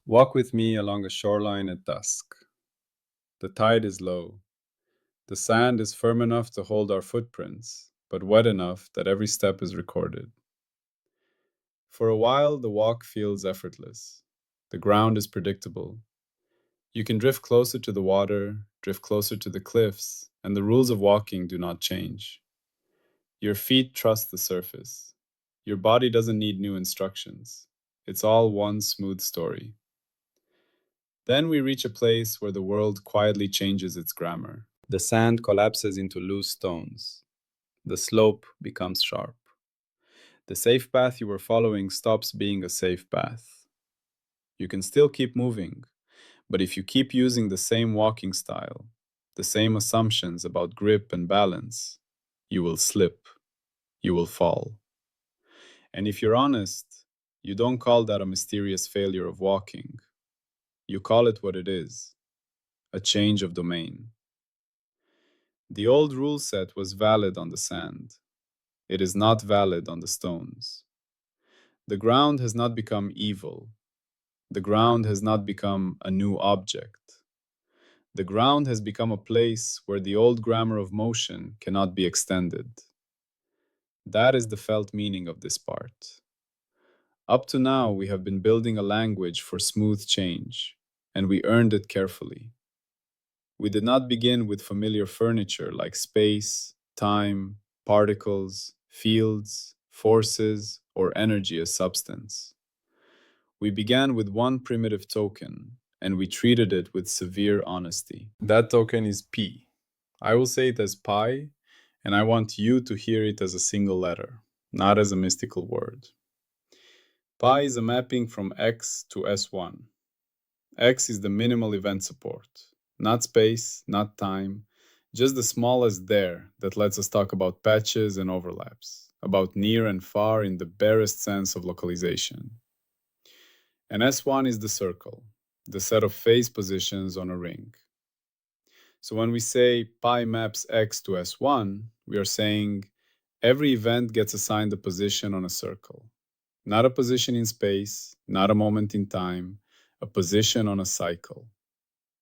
Walk with me along a shoreline at dusk. The tide is low. The sand is firm enough to hold our footprints, but wet enough that every step is recorded. For a while, the walk feels effortless. The ground is predictable. You can drift closer to the water, drift closer to the cliffs, and the rules of walking do not change. Your feet trust the surface. Your body doesn't need new instructions. It's all one smooth story. Then we reach a place where the world quietly changes its grammar. The sand collapses into loose stones. The slope becomes sharp. The safe path you were following stops being a safe path. You can still keep moving, but if you keep using the same walking style, the same assumptions about grip and balance, you will slip. You will fall. And if you're honest, you don't call that a mysterious failure of walking. You call it what it is, a change of domain. The old rule set was valid on the sand. It is not valid on the stones. The ground has not become evil. The ground has not become a new object. The ground has become a place where the old grammar of motion cannot be extended. That is the felt meaning of this part. Up to now, we have been building a language for smooth change, and we earned it carefully. We did not begin with familiar furniture like space, time, particles, fields, forces, or energy as substance. We began with one primitive token, and we treated it with severe honesty. That token is P. I will say it as pi, and I want you to hear it as a single letter, not as a mystical word. Pi is a mapping from X to S1. X is the minimal event support. Not space, not time, just the smallest there that lets us talk about patches and overlaps, about near and far in the barest sense of localization. And S1 is the circle, the set of phase positions on a ring. So when we say pi maps X to S1, we are saying every event gets assigned a position on a circle. Not a position in space, not a moment in time, a position on a cycle.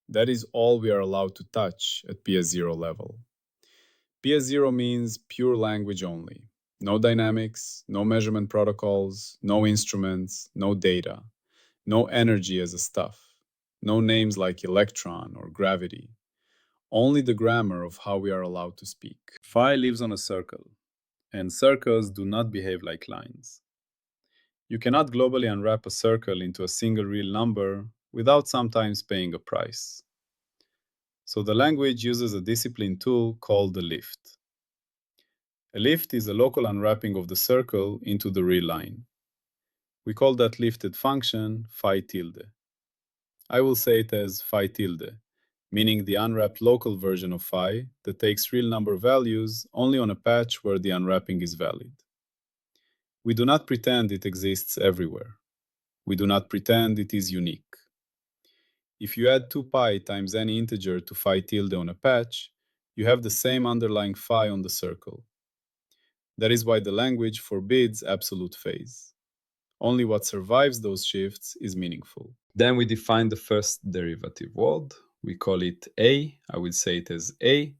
That is all we are allowed to touch at PS0 level. PS0 means pure language only. No dynamics, no measurement protocols, no instruments, no data, no energy as a stuff, no names like electron or gravity. Only the grammar of how we are allowed to speak. Phi lives on a circle, and circles do not behave like lines. You cannot globally unwrap a circle into a single real number without sometimes paying a price. So the language uses a discipline tool called the lift. A lift is a local unwrapping of the circle into the real line. We call that lifted function phi tilde. I will say it as phi tilde, meaning the unwrapped local version of phi that takes real number values only on a patch where the unwrapping is valid. We do not pretend it exists everywhere. We do not pretend it is unique. If you add 2 pi times any integer to phi tilde on a patch, you have the same underlying phi on the circle. That is why the language forbids absolute phase. Only what survives those shifts is meaningful. Then we define the first derivative word. We call it A. I will say it as A.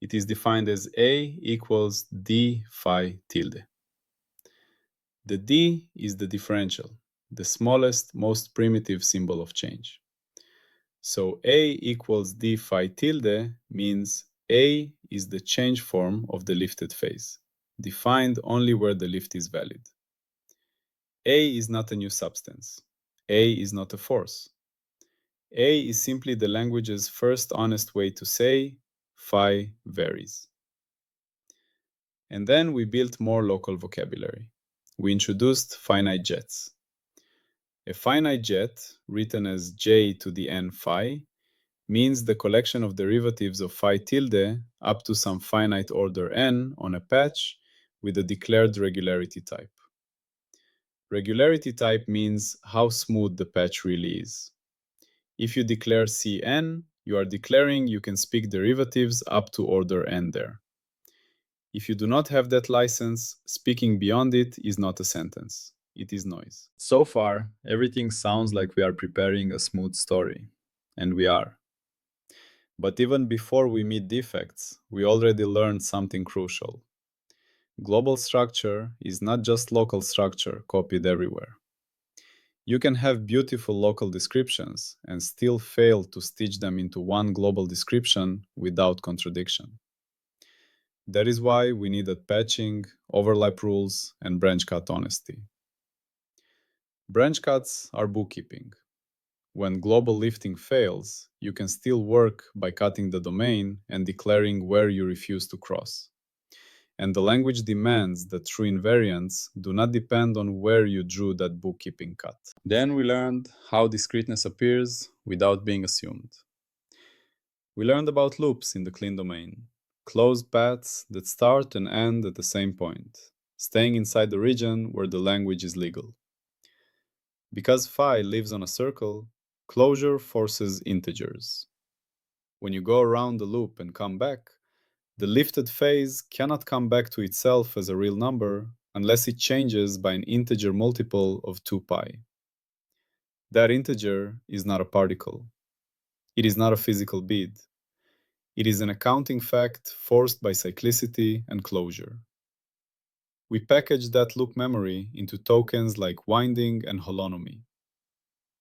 It is defined as A equals d phi tilde. The d is the differential, the smallest, most primitive symbol of change. So A equals d phi tilde means A is the change form of the lifted phase, defined only where the lift is valid. A is not a new substance. A is not a force. A is simply the language's first honest way to say phi varies. And then we built more local vocabulary. We introduced finite jets. A finite jet, written as j to the n phi, means the collection of derivatives of phi tilde up to some finite order n on a patch with a declared regularity type. Regularity type means how smooth the patch really is. If you declare Cn, you are declaring you can speak derivatives up to order n there. If you do not have that license, speaking beyond it is not a sentence. it is noise. So far, everything sounds like we are preparing a smooth story, and we are. But even before we meet defects, we already learned something crucial. Global structure is not just local structure copied everywhere. You can have beautiful local descriptions and still fail to stitch them into one global description without contradiction. That is why we needed patching, overlap rules, and branch cut honesty. Branch cuts are bookkeeping. When global lifting fails, you can still work by cutting the domain and declaring where you refuse to cross. And the language demands that true invariants do not depend on where you drew that bookkeeping cut. Then we learned how discreteness appears without being assumed. We learned about loops in the clean domain, closed paths that start and end at the same point, staying inside the region where the language is legal. Because phi lives on a circle, closure forces integers. When you go around the loop and come back, the lifted phase cannot come back to itself as a real number unless it changes by an integer multiple of 2 pi. That integer is not a particle. It is not a physical bead. It is an accounting fact forced by cyclicity and closure. We package that loop memory into tokens like winding and holonomy.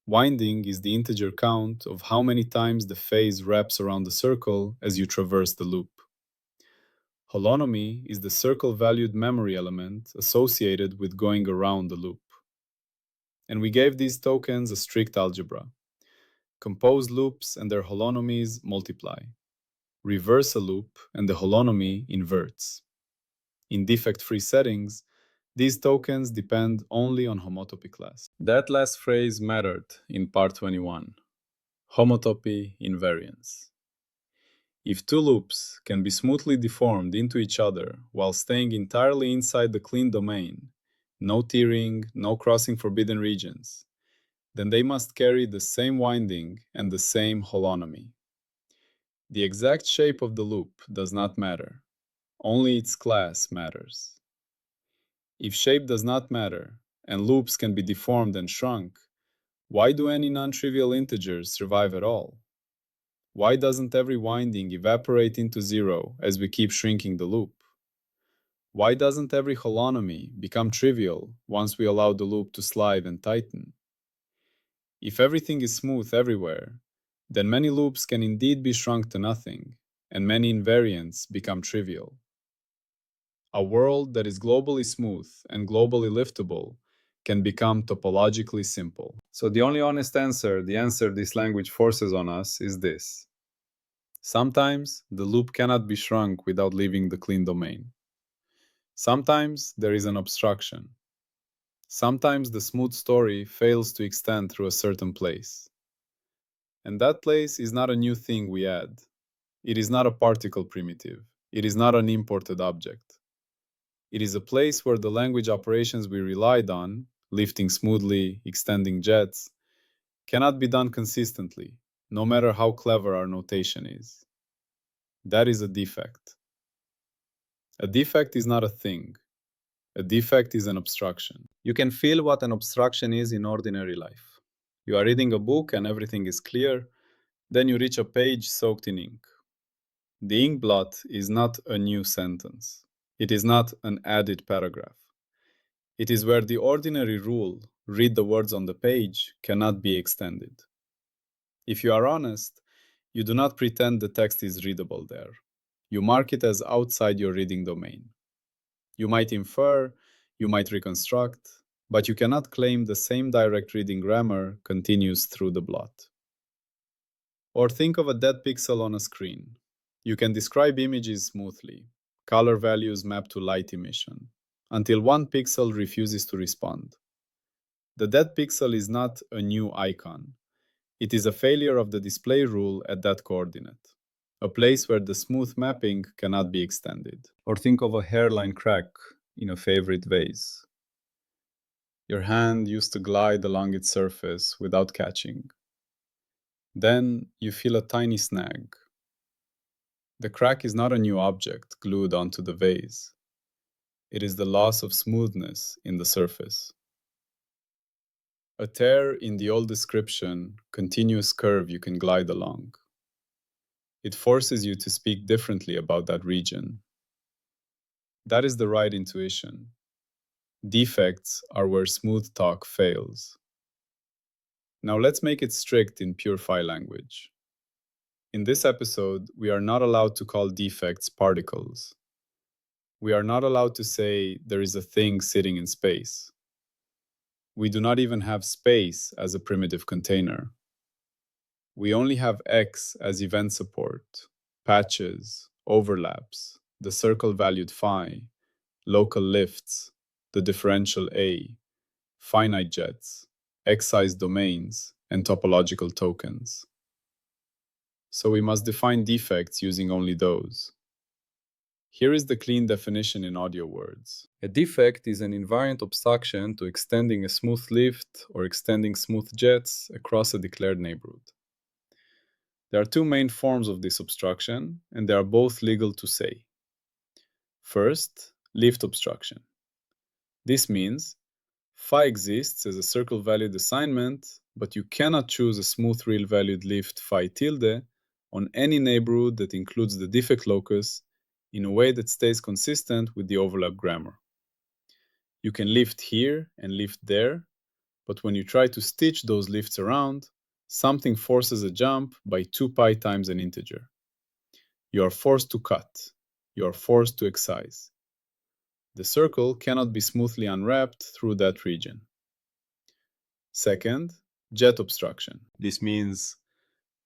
Winding is the integer count of how many times the phase wraps around the circle as you traverse the loop. Holonomy is the circle-valued memory element associated with going around the loop. And we gave these tokens a strict algebra. Composed loops and their holonomies multiply. Reverse a loop and the holonomy inverts. In defect-free settings, these tokens depend only on homotopy class. That last phrase mattered in part 21, homotopy invariance. If two loops can be smoothly deformed into each other while staying entirely inside the clean domain, no tearing, no crossing forbidden regions, then they must carry the same winding and the same holonomy. The exact shape of the loop does not matter. Only its class matters. If shape does not matter, and loops can be deformed and shrunk, why do any non-trivial integers survive at all? Why doesn't every winding evaporate into zero as we keep shrinking the loop? Why doesn't every holonomy become trivial once we allow the loop to slide and tighten? If everything is smooth everywhere, then many loops can indeed be shrunk to nothing, and many invariants become trivial. A world that is globally smooth and globally liftable can become topologically simple. So the only honest answer, the answer this language forces on us, is this. Sometimes the loop cannot be shrunk without leaving the clean domain. Sometimes there is an obstruction. Sometimes the smooth story fails to extend through a certain place. And that place is not a new thing we add. It is not a particle primitive. It is not an imported object. It is a place where the language operations we relied on, lifting smoothly, extending jets, cannot be done consistently, no matter how clever our notation is. That is a defect. A defect is not a thing. A defect is an obstruction. You can feel what an obstruction is in ordinary life. You are reading a book and everything is clear, then you reach a page soaked in ink. The ink blot is not a new sentence. It is not an added paragraph. It is where the ordinary rule, read the words on the page, cannot be extended. If you are honest, you do not pretend the text is readable there. You mark it as outside your reading domain. You might infer, you might reconstruct, but you cannot claim the same direct reading grammar continues through the blot. Or think of a dead pixel on a screen. You can describe images smoothly, color values map to light emission, until one pixel refuses to respond. The dead pixel is not a new icon. It is a failure of the display rule at that coordinate, a place where the smooth mapping cannot be extended. Or think of a hairline crack in a favorite vase. Your hand used to glide along its surface without catching. Then you feel a tiny snag. The crack is not a new object glued onto the vase. It is the loss of smoothness in the surface. A tear in the old description, continuous curve you can glide along. It forces you to speak differently about that region. That is the right intuition. Defects are where smooth talk fails. Now let's make it strict in pure phi language. In this episode, we are not allowed to call defects particles. We are not allowed to say there is a thing sitting in space. We do not even have space as a primitive container. We only have X as event support, patches, overlaps, the circle-valued phi, local lifts, the differential A, finite jets, X-size domains, and topological tokens. So we must define defects using only those. Here is the clean definition in audio words. A defect is an invariant obstruction to extending a smooth lift or extending smooth jets across a declared neighborhood. There are two main forms of this obstruction, and they are both legal to say. First, lift obstruction. This means phi exists as a circle-valued assignment, but you cannot choose a smooth real-valued lift phi tilde on any neighborhood that includes the defect locus in a way that stays consistent with the overlap grammar. You can lift here and lift there, but when you try to stitch those lifts around, something forces a jump by 2 pi times an integer. You are forced to cut. You are forced to excise. The circle cannot be smoothly unwrapped through that region. Second, jet obstruction. This means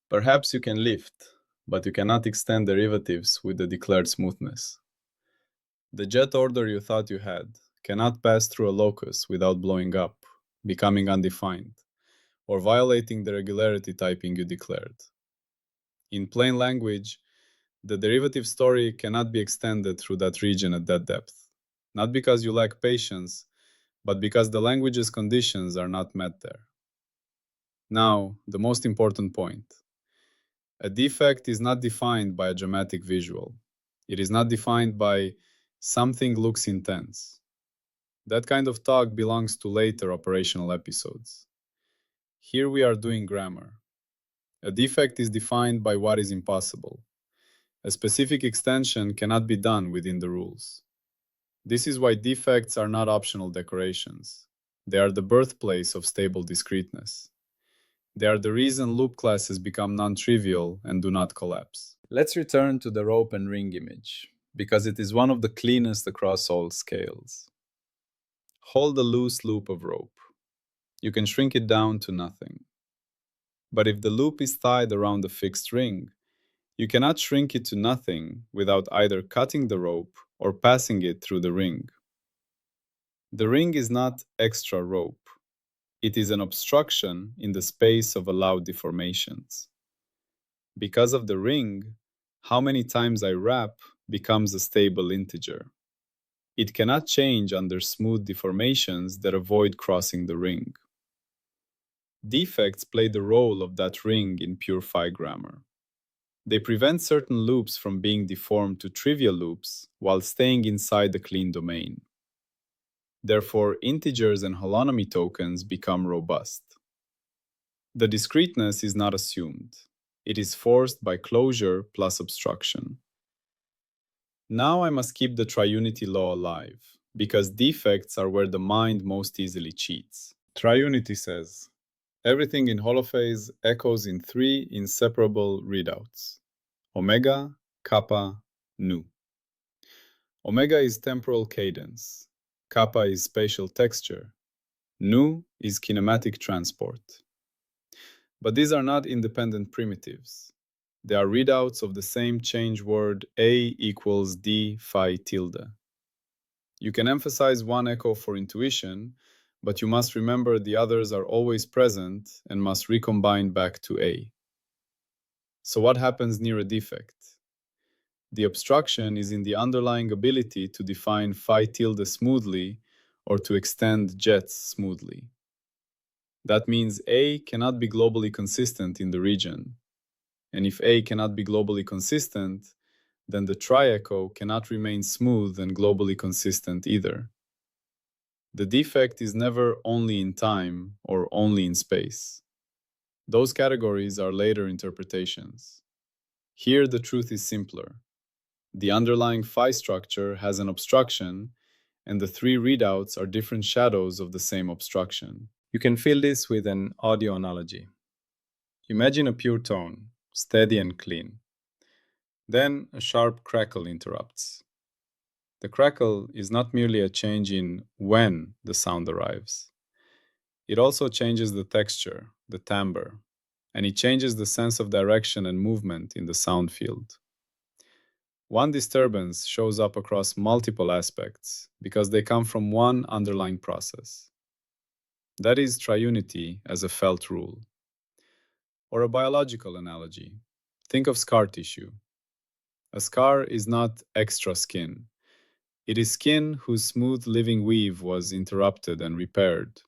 perhaps you can lift, but you cannot extend derivatives with the declared smoothness. The jet order you thought you had cannot pass through a locus without blowing up, becoming undefined, or violating the regularity typing you declared. In plain language, the derivative story cannot be extended through that region at that depth, not because you lack patience, but because the language's conditions are not met there. Now, the most important point. A defect is not defined by a dramatic visual. It is not defined by something looks intense. That kind of talk belongs to later operational episodes. Here we are doing grammar. A defect is defined by what is impossible. A specific extension cannot be done within the rules. This is why defects are not optional decorations. They are the birthplace of stable discreteness. They are the reason loop classes become non-trivial and do not collapse. Let's return to the rope and ring image, because it is one of the cleanest across all scales. Hold a loose loop of rope. You can shrink it down to nothing. But if the loop is tied around a fixed ring, you cannot shrink it to nothing without either cutting the rope or passing it through the ring. The ring is not extra rope. It is an obstruction in the space of allowed deformations. Because of the ring, how many times I wrap becomes a stable integer. It cannot change under smooth deformations that avoid crossing the ring. Defects play the role of that ring in pure phi grammar. They prevent certain loops from being deformed to trivial loops while staying inside the clean domain. Therefore, integers and holonomy tokens become robust. The discreteness is not assumed. It is forced by closure plus obstruction. Now I must keep the triunity law alive, because defects are where the mind most easily cheats. Triunity says, everything in holophase echoes in 3 inseparable readouts: omega, kappa, nu. Omega is temporal cadence. Kappa is spatial texture. Nu is kinematic transport. But these are not independent primitives. They are readouts of the same change word A equals D phi tilde. You can emphasize one echo for intuition, but you must remember the others are always present and must recombine back to A. So what happens near a defect? The obstruction is in the underlying ability to define phi tilde smoothly or to extend jets smoothly. That means A cannot be globally consistent in the region. And if A cannot be globally consistent, then the tri-echo cannot remain smooth and globally consistent either. The defect is never only in time or only in space. Those categories are later interpretations. Here, the truth is simpler. The underlying phi structure has an obstruction, and the three readouts are different shadows of the same obstruction. You can feel this with an audio analogy. Imagine a pure tone, steady and clean. Then a sharp crackle interrupts. The crackle is not merely a change in when the sound arrives. It also changes the texture, the timbre, and it changes the sense of direction and movement in the sound field. One disturbance shows up across multiple aspects because they come from one underlying process. That is triunity as a felt rule. Or a biological analogy. Think of scar tissue. A scar is not extra skin. It is skin whose smooth living weave was interrupted and repaired.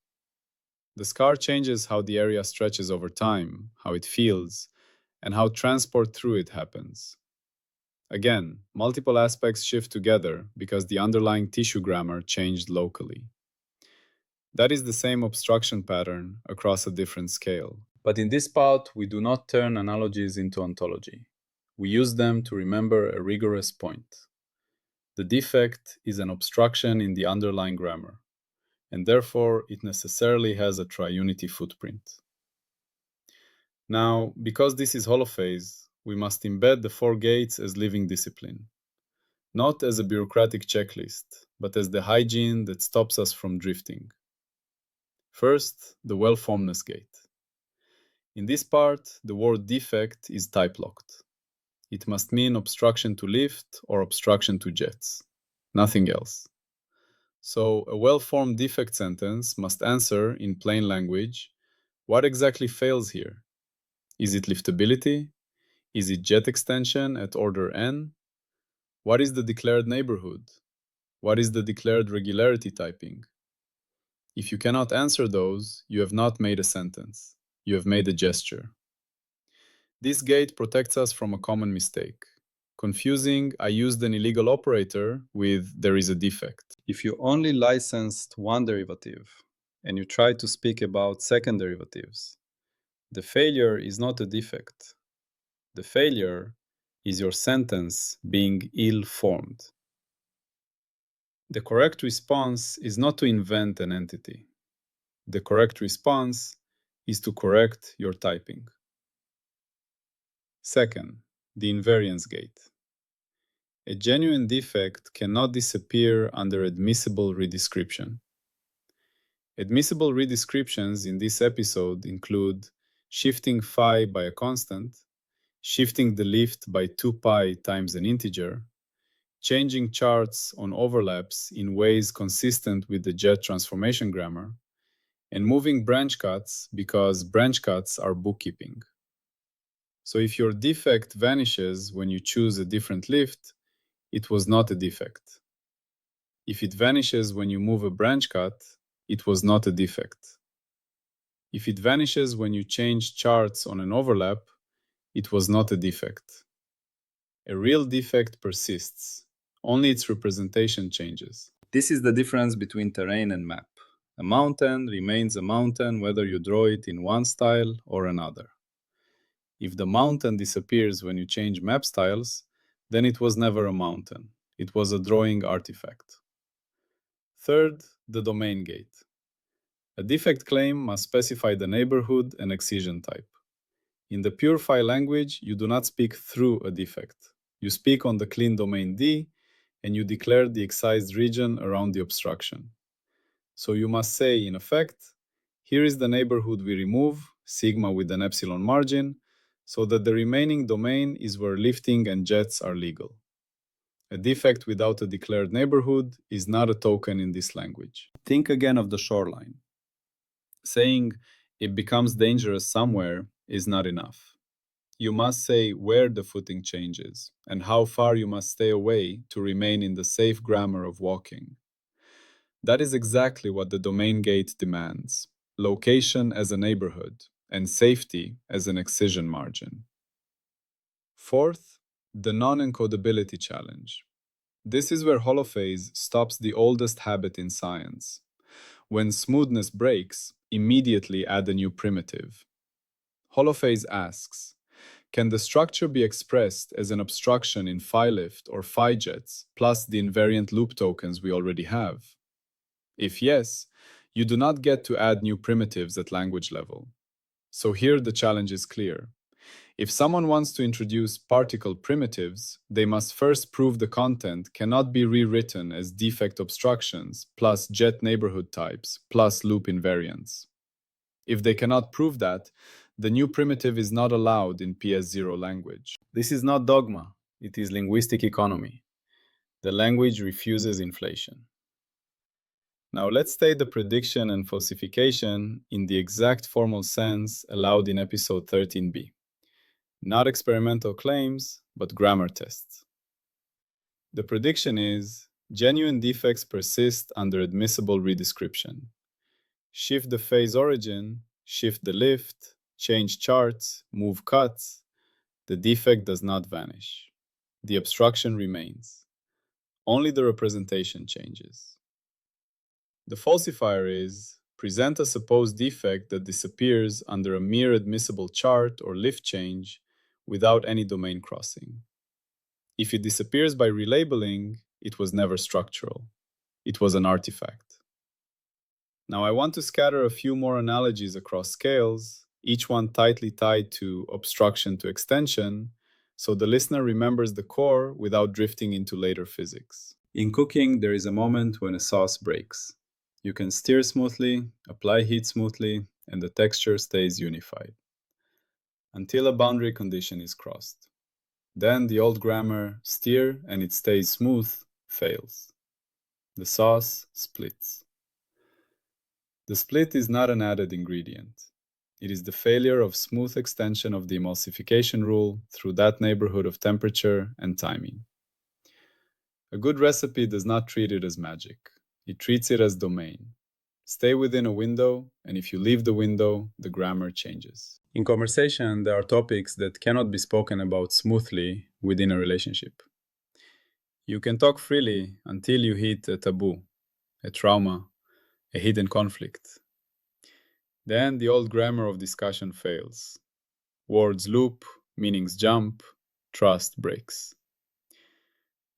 The scar changes how the area stretches over time, how it feels, and how transport through it happens. Again, multiple aspects shift together because the underlying tissue grammar changed locally. That is the same obstruction pattern across a different scale. But in this part, we do not turn analogies into ontology. We use them to remember a rigorous point. The defect is an obstruction in the underlying grammar, and therefore it necessarily has a triunity footprint. Now, because this is holophase, we must embed the four gates as living discipline, not as a bureaucratic checklist, but as the hygiene that stops us from drifting. First, the well-formedness gate. In this part, the word defect is type-locked. It must mean obstruction to lift or obstruction to jets, nothing else. So a well-formed defect sentence must answer in plain language, what exactly fails here? Is it liftability? Is it jet extension at order n? What is the declared neighborhood? What is the declared regularity typing? If you cannot answer those, you have not made a sentence. You have made a gesture. This gate protects us from a common mistake. Confusing I used an illegal operator with there is a defect. If you only licensed one derivative and you try to speak about second derivatives, the failure is not a defect. The failure is your sentence being ill-formed. The correct response is not to invent an entity. The correct response is to correct your typing. Second, the invariance gate. A genuine defect cannot disappear under admissible redescription. Admissible redescriptions in this episode include shifting phi by a constant, shifting the lift by 2 pi times an integer, changing charts on overlaps in ways consistent with the jet transformation grammar, and moving branch cuts because branch cuts are bookkeeping. So if your defect vanishes when you choose a different lift, it was not a defect. If it vanishes when you move a branch cut, it was not a defect. If it vanishes when you change charts on an overlap, it was not a defect. A real defect persists. Only its representation changes. This is the difference between terrain and map. A mountain remains a mountain whether you draw it in one style or another. If the mountain disappears when you change map styles, then it was never a mountain. It was a drawing artifact. Third, the domain gate. A defect claim must specify the neighborhood and excision type. In the pure phi language, you do not speak through a defect. You speak on the clean domain D, and you declare the excised region around the obstruction. So you must say, in effect, here is the neighborhood we remove, sigma with an epsilon margin, so that the remaining domain is where lifting and jets are legal. A defect without a declared neighborhood is not a token in this language. Think again of the shoreline. Saying it becomes dangerous somewhere is not enough. You must say where the footing changes and how far you must stay away to remain in the safe grammar of walking. That is exactly what the domain gate demands: location as a neighborhood and safety as an excision margin. Fourth, the non-encodability challenge. This is where holophase stops the oldest habit in science, When smoothness breaks, immediately add a new primitive. Holophase asks, can the structure be expressed as an obstruction in phi-lift or phi-jets plus the invariant loop tokens we already have? If yes, you do not get to add new primitives at language level. So here the challenge is clear. If someone wants to introduce particle primitives, they must first prove the content cannot be rewritten as defect obstructions plus jet neighborhood types plus loop invariants. If they cannot prove that, the new primitive is not allowed in PS0 language. This is not dogma, it is linguistic economy. The language refuses inflation. Now let's state the prediction and falsification in the exact formal sense allowed in episode 13b. Not experimental claims, but grammar tests. The prediction is, genuine defects persist under admissible redescription. Shift the phase origin, shift the lift, change charts, move cuts. The defect does not vanish. The obstruction remains. Only the representation changes. The falsifier is, present a supposed defect that disappears under a mere admissible chart or lift change without any domain crossing. If it disappears by relabeling, it was never structural. It was an artifact. Now I want to scatter a few more analogies across scales, each one tightly tied to obstruction to extension, so the listener remembers the core without drifting into later physics. In cooking, there is a moment when a sauce breaks. You can stir smoothly, apply heat smoothly, and the texture stays unified, until a boundary condition is crossed. Then the old grammar, stir and it stays smooth, fails. The sauce splits. The split is not an added ingredient. It is the failure of smooth extension of the emulsification rule through that neighborhood of temperature and timing. A good recipe does not treat it as magic. It treats it as domain. Stay within a window, and if you leave the window, the grammar changes. In conversation, there are topics that cannot be spoken about smoothly within a relationship. You can talk freely until you hit a taboo, a trauma, a hidden conflict. Then the old grammar of discussion fails. Words loop, meanings jump, trust breaks.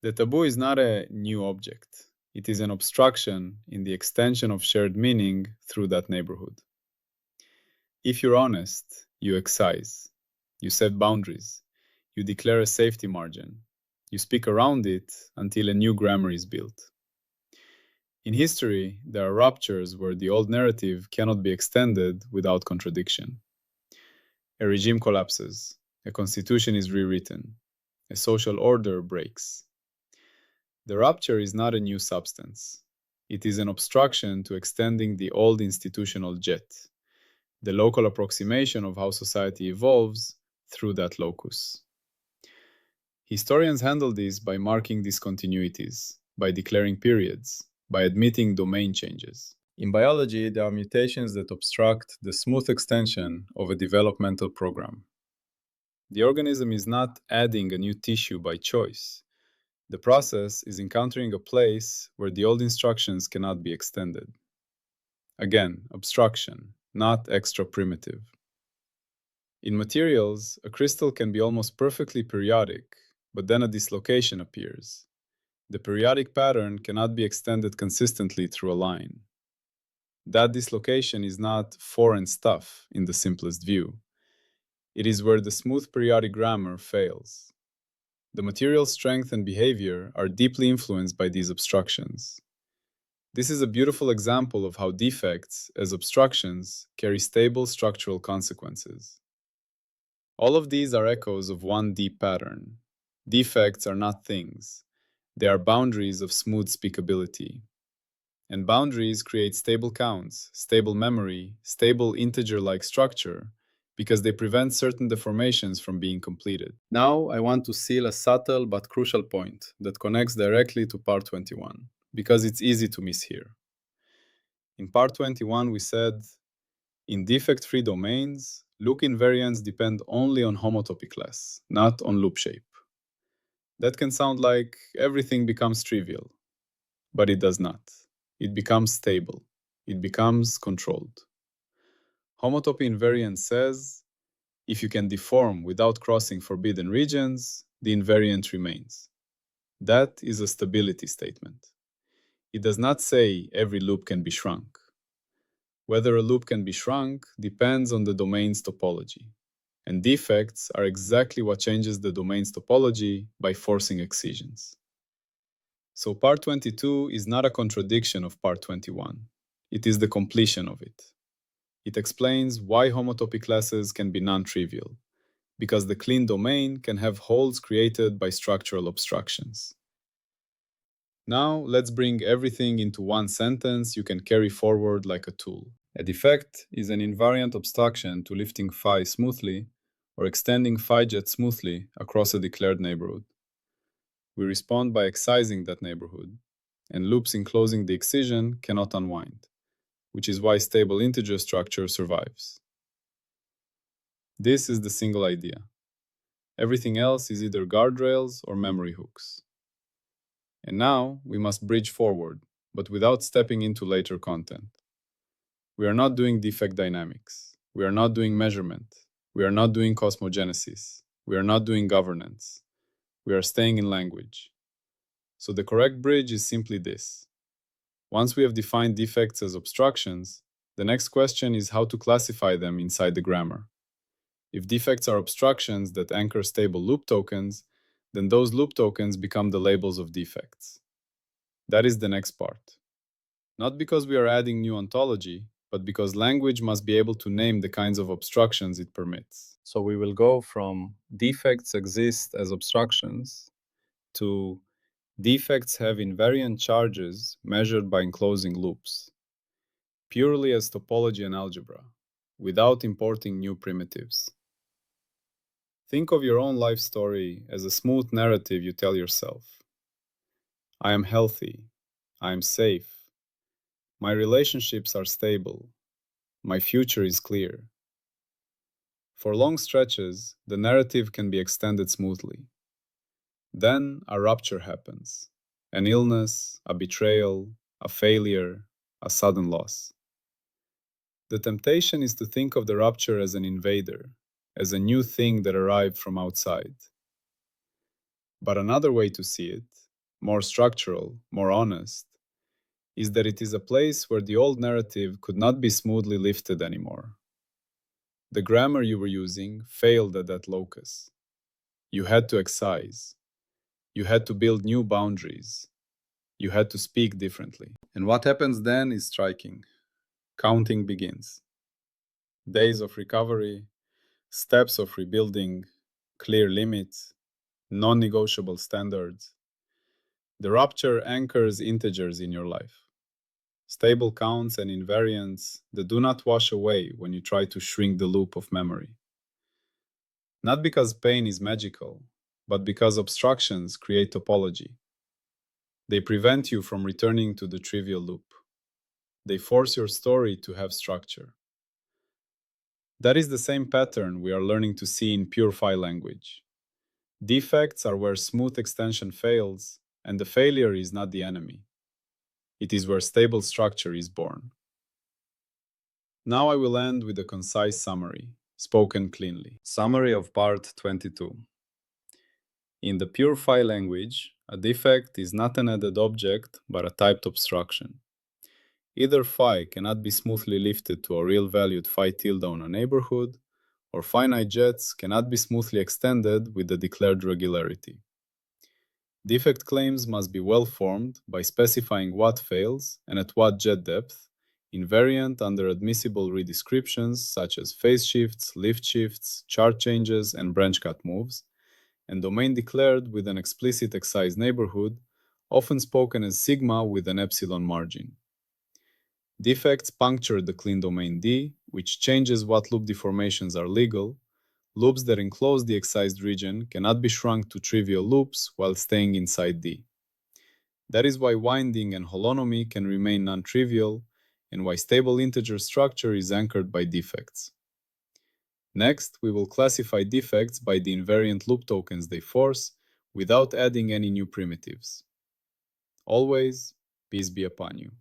The taboo is not a new object. It is an obstruction in the extension of shared meaning through that neighborhood. If you're honest, you excise. You set boundaries. You declare a safety margin. You speak around it until a new grammar is built. In history, there are ruptures where the old narrative cannot be extended without contradiction. A regime collapses. A constitution is rewritten. A social order breaks. The rupture is not a new substance. It is an obstruction to extending the old institutional jet, the local approximation of how society evolves through that locus. Historians handle this by marking discontinuities, by declaring periods, by admitting domain changes. In biology, there are mutations that obstruct the smooth extension of a developmental program. The organism is not adding a new tissue by choice. The process is encountering a place where the old instructions cannot be extended. Again, obstruction, not extra primitive. In materials, a crystal can be almost perfectly periodic, but then a dislocation appears. The periodic pattern cannot be extended consistently through a line. That dislocation is not foreign stuff in the simplest view. It is where the smooth periodic grammar fails. The material strength and behavior are deeply influenced by these obstructions. This is a beautiful example of how defects, as obstructions, carry stable structural consequences. All of these are echoes of one deep pattern. Defects are not things. They are boundaries of smooth speakability. And boundaries create stable counts, stable memory, stable integer-like structure, because they prevent certain deformations from being completed. Now, I want to seal a subtle but crucial point that connects directly to part 21, because it's easy to miss here. In part 21, we said, in defect-free domains, loop invariants depend only on homotopy class, not on loop shape. That can sound like everything becomes trivial, but it does not. It becomes stable. it becomes controlled. Homotopy invariance says, if you can deform without crossing forbidden regions, the invariant remains. That is a stability statement. It does not say every loop can be shrunk. Whether a loop can be shrunk depends on the domain's topology, and defects are exactly what changes the domain's topology by forcing excisions. So part 22 is not a contradiction of part 21. It is the completion of it. It explains why homotopy classes can be non-trivial, because the clean domain can have holes created by structural obstructions. Now, let's bring everything into one sentence you can carry forward like a tool. A defect is an invariant obstruction to lifting phi smoothly or extending phi jet smoothly across a declared neighborhood. We respond by excising that neighborhood, and loops enclosing the excision cannot unwind, which is why stable integer structure survives. This is the single idea. Everything else is either guardrails or memory hooks. And now we must bridge forward, but without stepping into later content. We are not doing defect dynamics. We are not doing measurement. We are not doing cosmogenesis. We are not doing governance. We are staying in language. So the correct bridge is simply this. Once we have defined defects as obstructions, the next question is how to classify them inside the grammar. If defects are obstructions that anchor stable loop tokens, then those loop tokens become the labels of defects. That is the next part. Not because we are adding new ontology, but because language must be able to name the kinds of obstructions it permits. So we will go from defects exist as obstructions to defects have invariant charges measured by enclosing loops, purely as topology and algebra, without importing new primitives. Think of your own life story as a smooth narrative you tell yourself. I am healthy. I am safe. My relationships are stable. My future is clear. For long stretches, the narrative can be extended smoothly. Then a rupture happens. An illness, a betrayal, a failure, a sudden loss. The temptation is to think of the rupture as an invader, as a new thing that arrived from outside. But another way to see it, more structural, more honest, is that it is a place where the old narrative could not be smoothly lifted anymore. The grammar you were using failed at that locus. You had to excise. You had to build new boundaries. You had to speak differently. And what happens then is striking. Counting begins. Days of recovery, steps of rebuilding, clear limits, non-negotiable standards. The rupture anchors integers in your life. Stable counts and invariants that do not wash away when you try to shrink the loop of memory. Not because pain is magical, but because obstructions create topology. They prevent you from returning to the trivial loop. They force your story to have structure. That is the same pattern we are learning to see in pure phi language. Defects are where smooth extension fails, and the failure is not the enemy. It is where stable structure is born. Now I will end with a concise summary, spoken cleanly. Summary of part 22. In the pure phi language, a defect is not an added object, but a typed obstruction. Either phi cannot be smoothly lifted to a real-valued phi tilde on a neighborhood, or finite jets cannot be smoothly extended with a declared regularity. Defect claims must be well-formed by specifying what fails and at what jet depth, invariant under admissible redescriptions such as phase shifts, lift shifts, chart changes, and branch cut moves, and domain declared with an explicit excised neighborhood, often spoken as sigma with an epsilon margin. Defects puncture the clean domain D, which changes what loop deformations are legal. Loops that enclose the excised region cannot be shrunk to trivial loops while staying inside D. That is why winding and holonomy can remain non-trivial, and why stable integer structure is anchored by defects. Next, we will classify defects by the invariant loop tokens they force, without adding any new primitives. Always, peace be upon you.